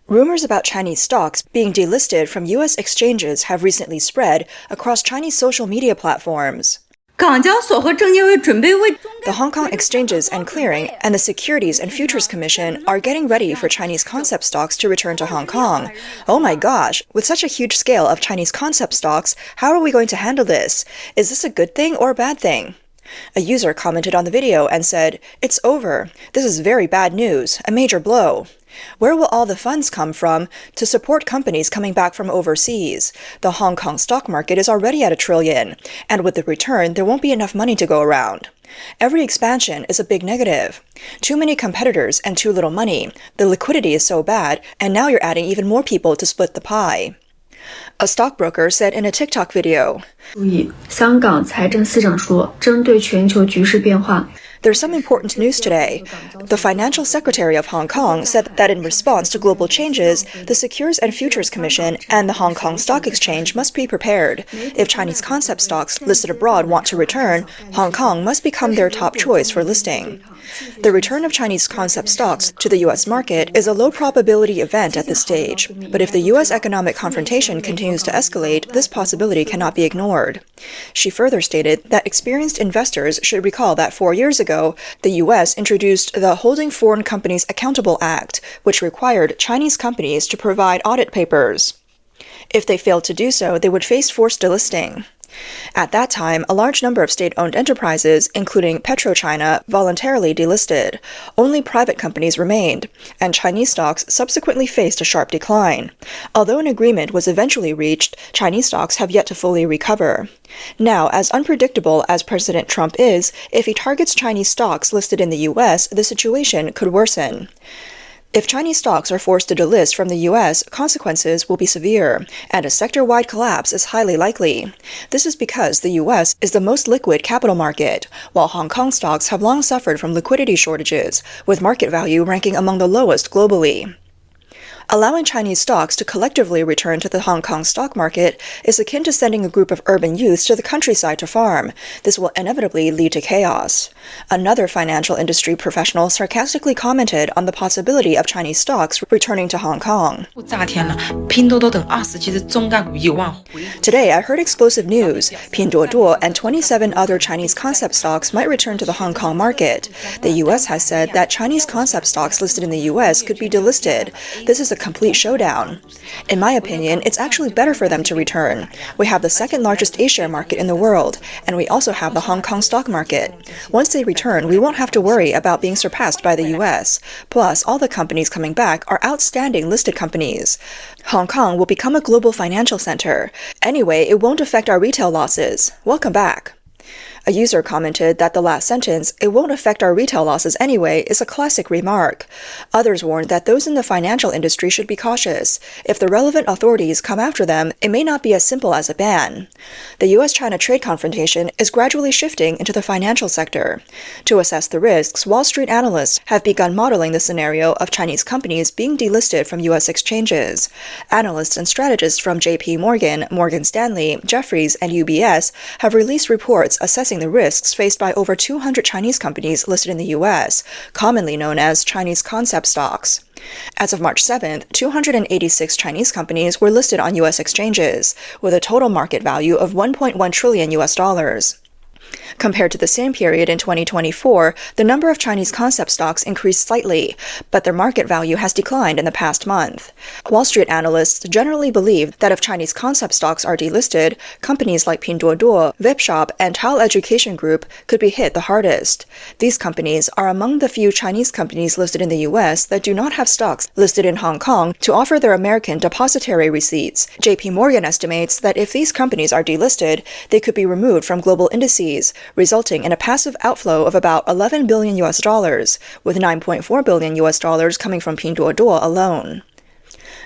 Rumors about Chinese stocks being delisted from U.S. exchanges have recently spread across Chinese social media platforms. The Hong Kong Exchanges and Clearing and the Securities and Futures Commission are getting ready for Chinese concept stocks to return to Hong Kong. Oh my gosh, with such a huge scale of Chinese concept stocks, how are we going to handle this? Is this a good thing or a bad thing? A user commented on the video and said, "It's over. This is very bad news, a major blow. Where will all the funds come from to support companies coming back from overseas? The Hong Kong stock market is already at $1 trillion, and with the return, there won't be enough money to go around. Every expansion is a big negative. Too many competitors and too little money. The liquidity is so bad, and now you're adding even more people to split the pie." A stockbroker said in a TikTok video, "There's some important news today. The Financial Secretary of Hong Kong said that in response to global changes, the Securities and Futures Commission and the Hong Kong Stock Exchange must be prepared. If Chinese concept stocks listed abroad want to return, Hong Kong must become their top choice for listing. The return of Chinese concept stocks to the U.S. market is a low-probability event at this stage, but if the U.S. economic confrontation continues to escalate, this possibility cannot be ignored." She further stated that experienced investors should recall that 4 years ago, the U.S. introduced the Holding Foreign Companies Accountable Act, which required Chinese companies to provide audit papers. If they failed to do so, they would face forced delisting. At that time, a large number of state-owned enterprises, including PetroChina, voluntarily delisted. Only private companies remained, and Chinese stocks subsequently faced a sharp decline. Although an agreement was eventually reached, Chinese stocks have yet to fully recover. Now, as unpredictable as President Trump is, if he targets Chinese stocks listed in the U.S., the situation could worsen. If Chinese stocks are forced to delist from the U.S., consequences will be severe, and a sector-wide collapse is highly likely. This is because the U.S. is the most liquid capital market, while Hong Kong stocks have long suffered from liquidity shortages, with market value ranking among the lowest globally. Allowing Chinese stocks to collectively return to the Hong Kong stock market is akin to sending a group of urban youths to the countryside to farm. This will inevitably lead to chaos. Another financial industry professional sarcastically commented on the possibility of Chinese stocks returning to Hong Kong. "Today, I heard explosive news. Pinduoduo and 27 other Chinese concept stocks might return to the Hong Kong market. The U.S. has said that Chinese concept stocks listed in the U.S. could be delisted. This is a complete showdown. In my opinion, it's actually better for them to return. We have the second largest A-share market in the world, and we also have the Hong Kong stock market. Once they return, we won't have to worry about being surpassed by the U.S. Plus, all the companies coming back are outstanding listed companies. Hong Kong will become a global financial center. Anyway, it won't affect our retail losses. Welcome back." A user commented that the last sentence, "It won't affect our retail losses anyway," is a classic remark. Others warned that those in the financial industry should be cautious. If the relevant authorities come after them, it may not be as simple as a ban. The U.S.-China trade confrontation is gradually shifting into the financial sector. To assess the risks, Wall Street analysts have begun modeling the scenario of Chinese companies being delisted from U.S. exchanges. Analysts and strategists from J.P. Morgan, Morgan Stanley, Jefferies, and UBS have released reports assessing the risks faced by over 200 Chinese companies listed in the U.S., commonly known as Chinese concept stocks. As of March 7th, 286 Chinese companies were listed on U.S. exchanges, with a total market value of $1.1 trillion US. Compared to the same period in 2024, the number of Chinese concept stocks increased slightly, but their market value has declined in the past month. Wall Street analysts generally believe that if Chinese concept stocks are delisted, companies like Pinduoduo, Vipshop, and Tile Education Group could be hit the hardest. These companies are among the few Chinese companies listed in the U.S. that do not have stocks listed in Hong Kong to offer their American depository receipts. J.P. Morgan estimates that if these companies are delisted, they could be removed from global indices, resulting in a passive outflow of about $11 billion US, with $9.4 billion US coming from Pinduoduo alone.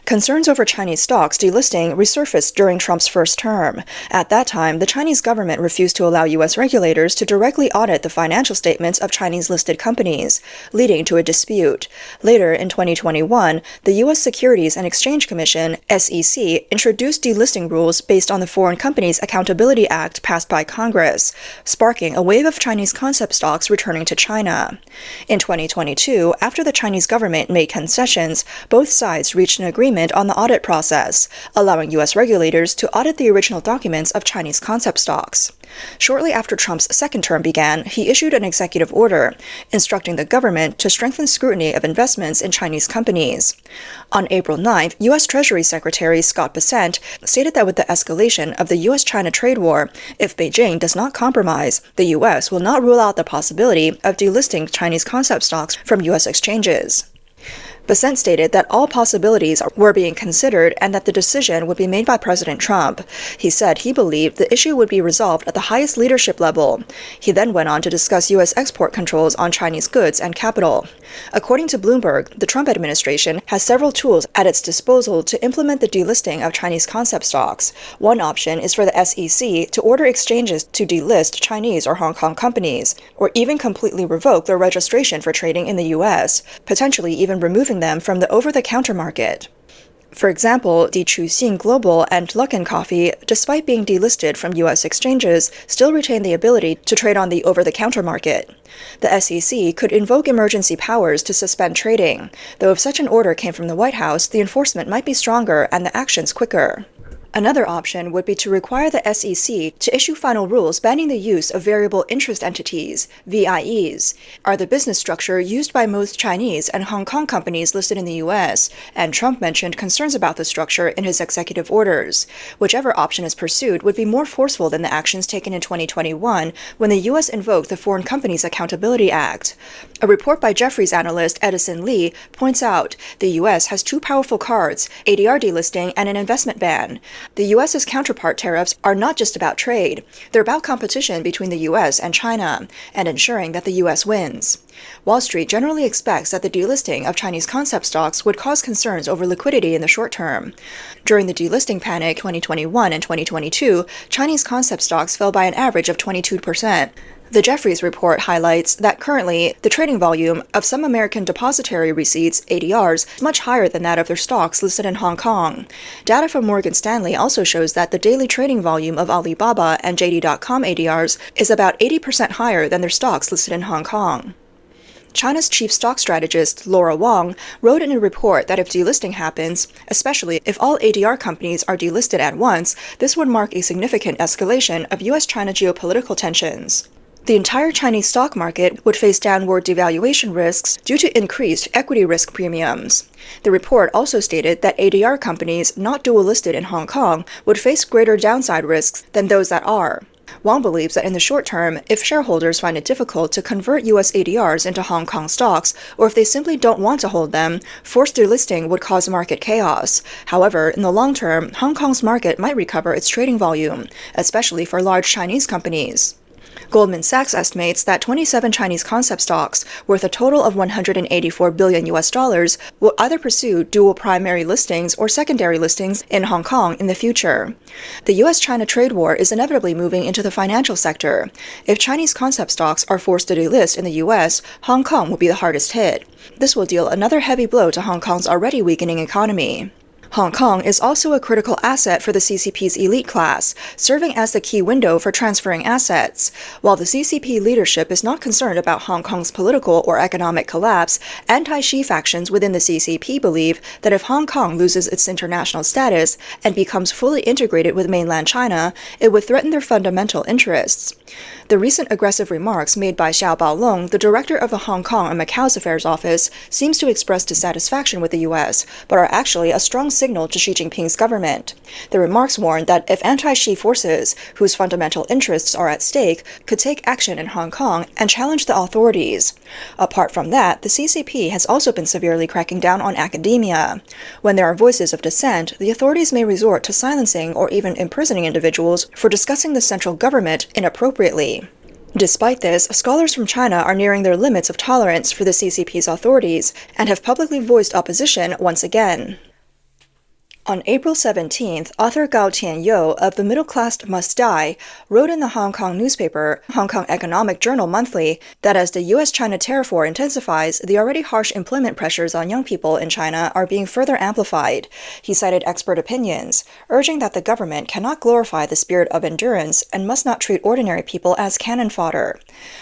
Concerns over Chinese stocks delisting resurfaced during Trump's first term. At that time, the Chinese government refused to allow U.S. regulators to directly audit the financial statements of Chinese-listed companies, leading to a dispute. Later, in 2021, the U.S. Securities and Exchange Commission, SEC, introduced delisting rules based on the Foreign Companies Accountability Act passed by Congress, sparking a wave of Chinese concept stocks returning to China. In 2022, after the Chinese government made concessions, both sides reached an agreement on the audit process, allowing U.S. regulators to audit the original documents of Chinese concept stocks. Shortly after Trump's second term began, he issued an executive order instructing the government to strengthen scrutiny of investments in Chinese companies. On April 9th, U.S. Treasury Secretary Scott Bessent stated that with the escalation of the U.S.-China trade war, if Beijing does not compromise, the U.S. will not rule out the possibility of delisting Chinese concept stocks from U.S. exchanges. Bessent stated that all possibilities were being considered and that the decision would be made by President Trump. He said he believed the issue would be resolved at the highest leadership level. He then went on to discuss U.S. export controls on Chinese goods and capital. According to Bloomberg, the Trump administration has several tools at its disposal to implement the delisting of Chinese concept stocks. One option is for the SEC to order exchanges to delist Chinese or Hong Kong companies, or even completely revoke their registration for trading in the U.S., potentially even removing them from the over-the-counter market. For example, Delisting Global and Luckin Coffee, despite being delisted from U.S. exchanges, still retain the ability to trade on the over-the-counter market. The SEC could invoke emergency powers to suspend trading, though if such an order came from the White House, the enforcement might be stronger and the actions quicker. Another option would be to require the SEC to issue final rules banning the use of variable interest entities, VIEs, are the business structure used by most Chinese and Hong Kong companies listed in the U.S., and Trump mentioned concerns about the structure in his executive orders. Whichever option is pursued would be more forceful than the actions taken in 2021 when the U.S. invoked the Foreign Companies Accountability Act. A report by Jefferies analyst Edison Lee points out the U.S. has two powerful cards, ADR delisting and an investment ban. The U.S.'s counterpart tariffs are not just about trade. They're about competition between the U.S. and China, and ensuring that the U.S. wins. Wall Street generally expects that the delisting of Chinese concept stocks would cause concerns over liquidity in the short term. During the delisting panic 2021 and 2022, Chinese concept stocks fell by an average of 22%. The Jefferies report highlights that currently, the trading volume of some American depository receipts, ADRs, is much higher than that of their stocks listed in Hong Kong. Data from Morgan Stanley also shows that the daily trading volume of Alibaba and JD.com ADRs is about 80% higher than their stocks listed in Hong Kong. China's chief stock strategist, Laura Wang, wrote in a report that if delisting happens, especially if all ADR companies are delisted at once, this would mark a significant escalation of U.S.-China geopolitical tensions. The entire Chinese stock market would face downward devaluation risks due to increased equity risk premiums. The report also stated that ADR companies not dual-listed in Hong Kong would face greater downside risks than those that are. Wang believes that in the short term, if shareholders find it difficult to convert U.S. ADRs into Hong Kong stocks, or if they simply don't want to hold them, forced delisting would cause market chaos. However, in the long term, Hong Kong's market might recover its trading volume, especially for large Chinese companies. Goldman Sachs estimates that 27 Chinese concept stocks, worth a total of $184 billion will either pursue dual primary listings or secondary listings in Hong Kong in the future. The U.S.-China trade war is inevitably moving into the financial sector. If Chinese concept stocks are forced to delist in the U.S., Hong Kong will be the hardest hit. This will deal another heavy blow to Hong Kong's already weakening economy. Hong Kong is also a critical asset for the CCP's elite class, serving as the key window for transferring assets. While the CCP leadership is not concerned about Hong Kong's political or economic collapse, anti-Xi factions within the CCP believe that if Hong Kong loses its international status and becomes fully integrated with mainland China, it would threaten their fundamental interests. The recent aggressive remarks made by Xiao Baolong, the director of the Hong Kong and Macau's Affairs Office, seems to express dissatisfaction with the U.S., but are actually a strong signal to Xi Jinping's government. The remarks warn that if anti-Xi forces, whose fundamental interests are at stake, could take action in Hong Kong and challenge the authorities. Apart from that, the CCP has also been severely cracking down on academia. When there are voices of dissent, the authorities may resort to silencing or even imprisoning individuals for discussing the central government inappropriately. Despite this, scholars from China are nearing their limits of tolerance for the CCP's authorities and have publicly voiced opposition once again. On April 17th, author Gao Tianyou of The Middle Class Must Die wrote in the Hong Kong newspaper, Hong Kong Economic Journal Monthly, that as the U.S.-China tariff war intensifies, the already harsh employment pressures on young people in China are being further amplified. He cited expert opinions, urging that the government cannot glorify the spirit of endurance and must not treat ordinary people as cannon fodder.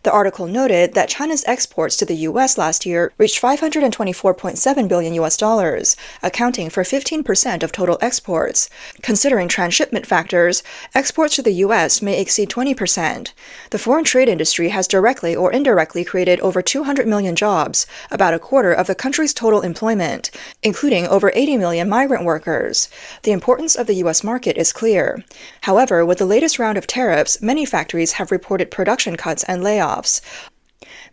The article noted that China's exports to the U.S. last year reached $524.7 billion, accounting for 15% of total exports. Considering transshipment factors, exports to the U.S. may exceed 20%. The foreign trade industry has directly or indirectly created over 200 million jobs, about a quarter of the country's total employment, including over 80 million migrant workers. The importance of the U.S. market is clear. However, with the latest round of tariffs, many factories have reported production cuts and layoffs.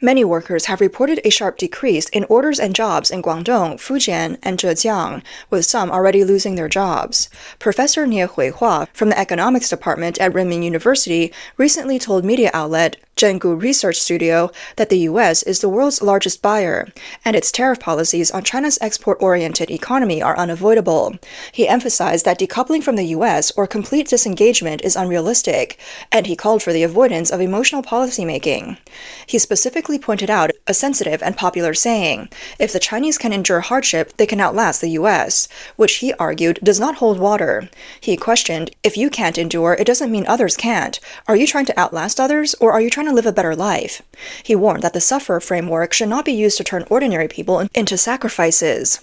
Many workers have reported a sharp decrease in orders and jobs in Guangdong, Fujian, and Zhejiang, with some already losing their jobs. Professor Nie Huihua from the economics department at Renmin University recently told media outlet Zhengu Research Studio that the U.S. is the world's largest buyer, and its tariff policies on China's export-oriented economy are unavoidable. He emphasized that decoupling from the U.S. or complete disengagement is unrealistic, and he called for the avoidance of emotional policymaking. He specifically pointed out a sensitive and popular saying, "If the Chinese can endure hardship, they can outlast the U.S.," which he argued does not hold water. He questioned, "If you can't endure, it doesn't mean others can't. Are you trying to outlast others, or are you trying to live a better life?" He warned that the sufferer framework should not be used to turn ordinary people into sacrifices.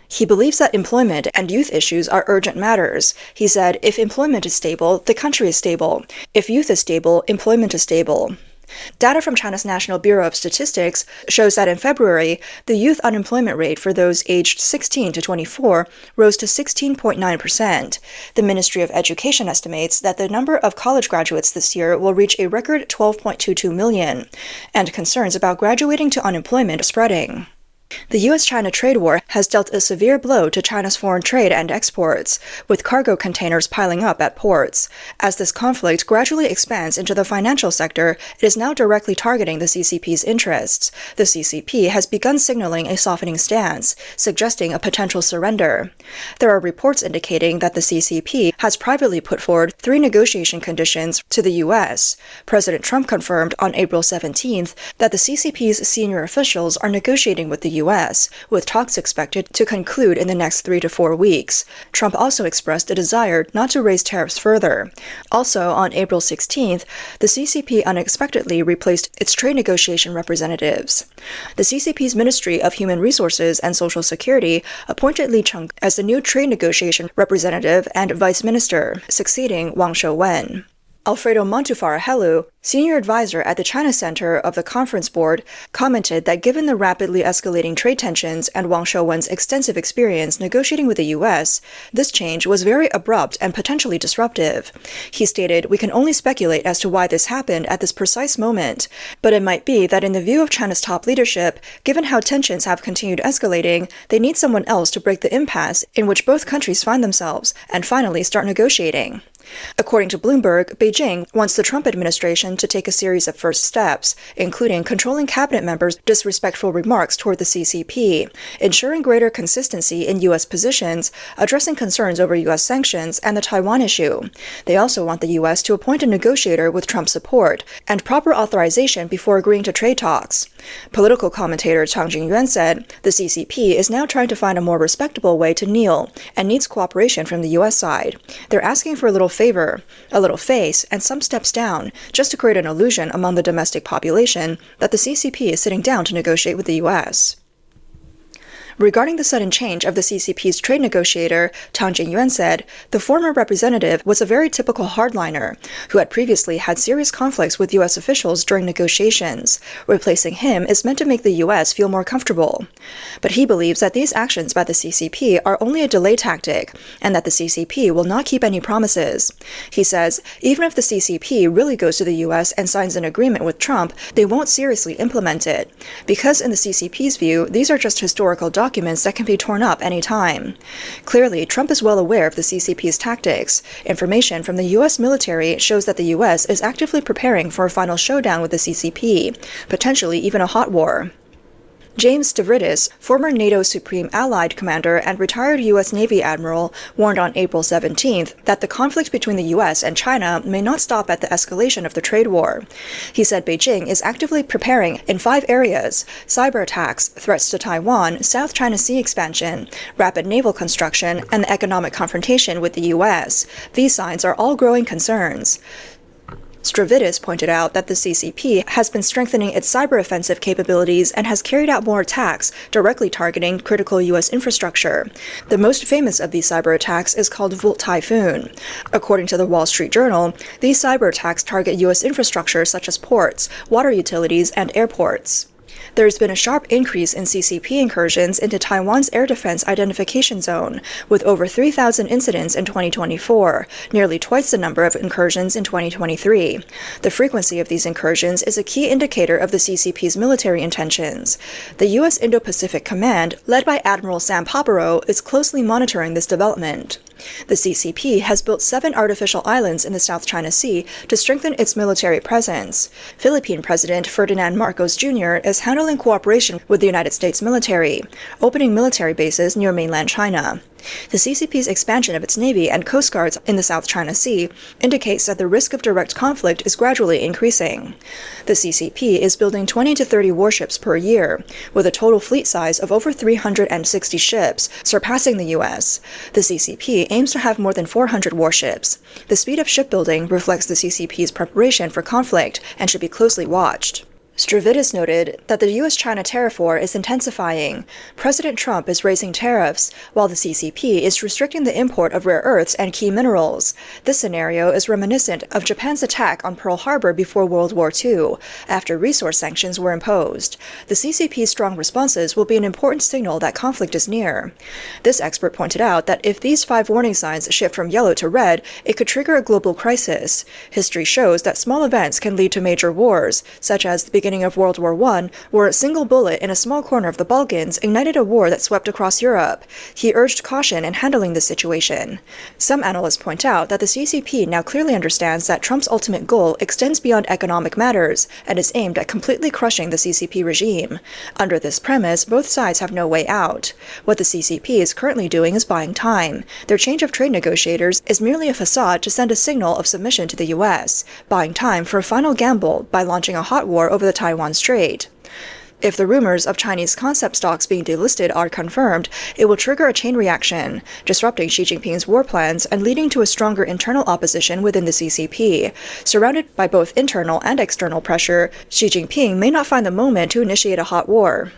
He believes that employment and youth issues are urgent matters. He said, "If employment is stable, the country is stable. If youth is stable, employment is stable." Data from China's National Bureau of Statistics shows that in February, the youth unemployment rate for those aged 16 to 24 rose to 16.9%. The Ministry of Education estimates that the number of college graduates this year will reach a record 12.22 million, and concerns about graduating to unemployment are spreading. The U.S.-China trade war has dealt a severe blow to China's foreign trade and exports, with cargo containers piling up at ports. As this conflict gradually expands into the financial sector, it is now directly targeting the CCP's interests. The CCP has begun signaling a softening stance, suggesting a potential surrender. There are reports indicating that the CCP has privately put forward 3 negotiation conditions to the U.S. President Trump confirmed on April 17th that the CCP's senior officials are negotiating with the U.S., with talks expected to conclude in the next 3 to 4 weeks. Trump also expressed a desire not to raise tariffs further. Also, on April 16th, the CCP unexpectedly replaced its trade negotiation representatives. The CCP's Ministry of Human Resources and Social Security appointed Li Cheng as the new trade negotiation representative and vice minister, succeeding Wang Shouwen. Alfredo Montufar-Helu, senior advisor at the China Center of the Conference Board, commented that given the rapidly escalating trade tensions and Wang Shouwen's extensive experience negotiating with the U.S., this change was very abrupt and potentially disruptive. He stated, "We can only speculate as to why this happened at this precise moment, but it might be that in the view of China's top leadership, given how tensions have continued escalating, they need someone else to break the impasse in which both countries find themselves and finally start negotiating." According to Bloomberg, Beijing wants the Trump administration to take a series of first steps, including controlling cabinet members' disrespectful remarks toward the CCP, ensuring greater consistency in U.S. positions, addressing concerns over U.S. sanctions, and the Taiwan issue. They also want the U.S. to appoint a negotiator with Trump's support and proper authorization before agreeing to trade talks. Political commentator Chang Jingyuan said, "The CCP is now trying to find a more respectable way to kneel and needs cooperation from the U.S. side. They're asking for a little favor, a little face, and some steps down, just to create an illusion among the domestic population that the CCP is sitting down to negotiate with the U.S." Regarding the sudden change of the CCP's trade negotiator, Tang Jingyuan said, "The former representative was a very typical hardliner, who had previously had serious conflicts with U.S. officials during negotiations. Replacing him is meant to make the U.S. feel more comfortable." But he believes that these actions by the CCP are only a delay tactic, and that the CCP will not keep any promises. He says, even if the CCP really goes to the U.S. and signs an agreement with Trump, they won't seriously implement it, because in the CCP's view, these are just historical documents that can be torn up any time. Clearly, Trump is well aware of the CCP's tactics. Information from the U.S. military shows that the U.S. is actively preparing for a final showdown with the CCP, potentially even a hot war. James Stavridis, former NATO Supreme Allied Commander and retired U.S. Navy Admiral, warned on April 17th that the conflict between the U.S. and China may not stop at the escalation of the trade war. He said Beijing is actively preparing in 5 areas: cyber attacks, threats to Taiwan, South China Sea expansion, rapid naval construction, and the economic confrontation with the U.S. These signs are all growing concerns. Stavridis pointed out that the CCP has been strengthening its cyber offensive capabilities and has carried out more attacks directly targeting critical U.S. infrastructure. The most famous of these cyber attacks is called Volt Typhoon. According to the Wall Street Journal, these cyber attacks target U.S. infrastructure such as ports, water utilities, and airports. There has been a sharp increase in CCP incursions into Taiwan's air defense identification zone, with over 3,000 incidents in 2024, nearly twice the number of incursions in 2023. The frequency of these incursions is a key indicator of the CCP's military intentions. The U.S. Indo-Pacific Command, led by Admiral Sam Papero, is closely monitoring this development. The CCP has built 7 artificial islands in the South China Sea to strengthen its military presence. Philippine President Ferdinand Marcos Jr. is handling cooperation with the United States military, opening military bases near mainland China. The CCP's expansion of its Navy and Coast Guards in the South China Sea indicates that the risk of direct conflict is gradually increasing. The CCP is building 20 to 30 warships per year, with a total fleet size of over 360 ships, surpassing the U.S. The CCP aims to have more than 400 warships. The speed of shipbuilding reflects the CCP's preparation for conflict and should be closely watched. Stavridis noted that the U.S.-China tariff war is intensifying. President Trump is raising tariffs, while the CCP is restricting the import of rare earths and key minerals. This scenario is reminiscent of Japan's attack on Pearl Harbor before World War II, after resource sanctions were imposed. The CCP's strong responses will be an important signal that conflict is near. This expert pointed out that if these 5 warning signs shift from yellow to red, it could trigger a global crisis. History shows that small events can lead to major wars, such as the beginning of World War I, where a single bullet in a small corner of the Balkans ignited a war that swept across Europe. He urged caution in handling the situation. Some analysts point out that the CCP now clearly understands that Trump's ultimate goal extends beyond economic matters and is aimed at completely crushing the CCP regime. Under this premise, both sides have no way out. What the CCP is currently doing is buying time. Their change of trade negotiators is merely a facade to send a signal of submission to the U.S., buying time for a final gamble by launching a hot war over the Taiwan Strait. If the rumors of Chinese concept stocks being delisted are confirmed, it will trigger a chain reaction, disrupting Xi Jinping's war plans and leading to a stronger internal opposition within the CCP. Surrounded by both internal and external pressure, Xi Jinping may not find the moment to initiate a hot war.